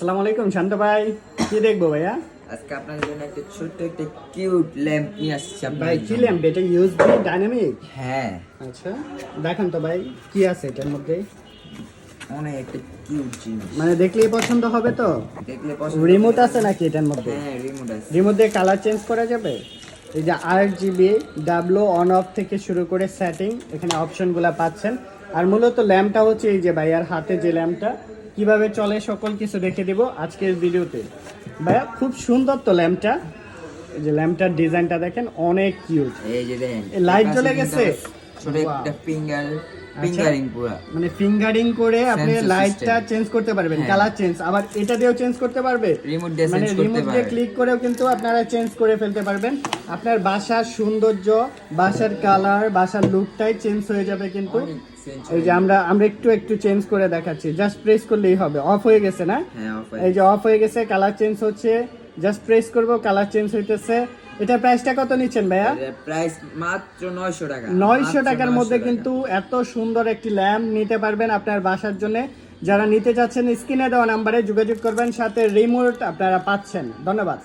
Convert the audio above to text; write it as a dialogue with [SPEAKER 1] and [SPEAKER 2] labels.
[SPEAKER 1] আসসালামু আলাইকুম শান্ত ভাই, কি দেখবো ভাইয়া?
[SPEAKER 2] আজকে আপনাদের জন্য একটা ছোট্ট একটা কিউট ল্যাম্প নিয়ে আসছি
[SPEAKER 1] ভাই
[SPEAKER 2] আপনাদের
[SPEAKER 1] কি
[SPEAKER 2] জন্য।
[SPEAKER 1] ল্যাম্প এটা? USB dynamic?
[SPEAKER 2] হ্যাঁ,
[SPEAKER 1] আচ্ছা দেখেন তো ভাই কি আছে এটার মধ্যে।
[SPEAKER 2] অনেক একটা কিউট জিনিস,
[SPEAKER 1] মানে দেখলেই পছন্দ হবে তো?
[SPEAKER 2] দেখলে পছন্দ
[SPEAKER 1] রিমোট
[SPEAKER 2] হবে।
[SPEAKER 1] আছে নাকি এটার মধ্যে?
[SPEAKER 2] হ্যাঁ, রিমোট আছে।
[SPEAKER 1] রিমোট দিয়ে কালার চেঞ্জ করা যাবে? এই যে RGB ডাব্লু অন অফ থেকে শুরু করে সেটিং, এখানে অপশনগুলো পাচ্ছেন। আর মূলত ল্যাম্পটা হচ্ছে এই যে ভাইয়ার হাতে যে ল্যাম্পটা কিভাবে চলে সকল কিছু দেখে দিব আজকের ভিডিওতে। ভাইয়া খুব সুন্দর তো ল্যাম্পটা, এই যে ল্যাম্পটার ডিজাইনটা দেখেন অনেক কিউট।
[SPEAKER 2] এই যে দেখেন,
[SPEAKER 1] এই লাইট
[SPEAKER 2] এর
[SPEAKER 1] জ্বলে
[SPEAKER 2] পাশে
[SPEAKER 1] গেছে?
[SPEAKER 2] কিন্তু ছোট একটা
[SPEAKER 1] আচ্ছা।
[SPEAKER 2] ফিঙ্গারিং পুরা।
[SPEAKER 1] মানে ফিঙ্গারিং করে আপনি
[SPEAKER 2] Sensor
[SPEAKER 1] লাইটটা
[SPEAKER 2] system।
[SPEAKER 1] চেঞ্জ করতে পারবেন,
[SPEAKER 2] হ্যাঁ।
[SPEAKER 1] কালার চেঞ্জ, আবার এটা দিয়েও চেঞ্জ করতে পারবে।
[SPEAKER 2] রিমোট দিয়ে
[SPEAKER 1] মানে
[SPEAKER 2] চেঞ্জ করতে
[SPEAKER 1] রিমোট দিয়ে
[SPEAKER 2] পারবে।
[SPEAKER 1] ক্লিক করেও কিন্তু আপনারা চেঞ্জ করে ফেলতে পারবেন। আপনার বাসার সৌন্দর্য, বাসার কালার, বাসার লুকটাই চেঞ্জ হয়ে যাবে কিন্তু।
[SPEAKER 2] অনেক change
[SPEAKER 1] এই যে
[SPEAKER 2] হয়ে
[SPEAKER 1] আমরা একটু চেঞ্জ করে দেখাচ্ছি, জাস্ট প্রেস করলেই হবে। অফ হয়ে গেছে না?
[SPEAKER 2] হ্যাঁ, off হয়ে
[SPEAKER 1] এই যে অফ হয়ে গেছে, কালার চেঞ্জ হচ্ছে, জাস্ট প্রেস করব কালার চেঞ্জ হইতেছে। এটা প্রাইসটা কত নিচ্ছেন ভাইয়া?
[SPEAKER 2] প্রাইস মাত্র 900 টাকা।
[SPEAKER 1] 900 টাকার
[SPEAKER 2] 900
[SPEAKER 1] মধ্যে
[SPEAKER 2] টাকা।
[SPEAKER 1] কিন্তু এত সুন্দর একটি ল্যাম্প নিতে পারবেন আপনার বাসার জন্য। যারা নিতে চাচ্ছেন স্ক্রিনে দেওয়া নাম্বারে যোগাযোগ করবেন, সাথে রিমোট আপনারা পাচ্ছেন। ধন্যবাদ।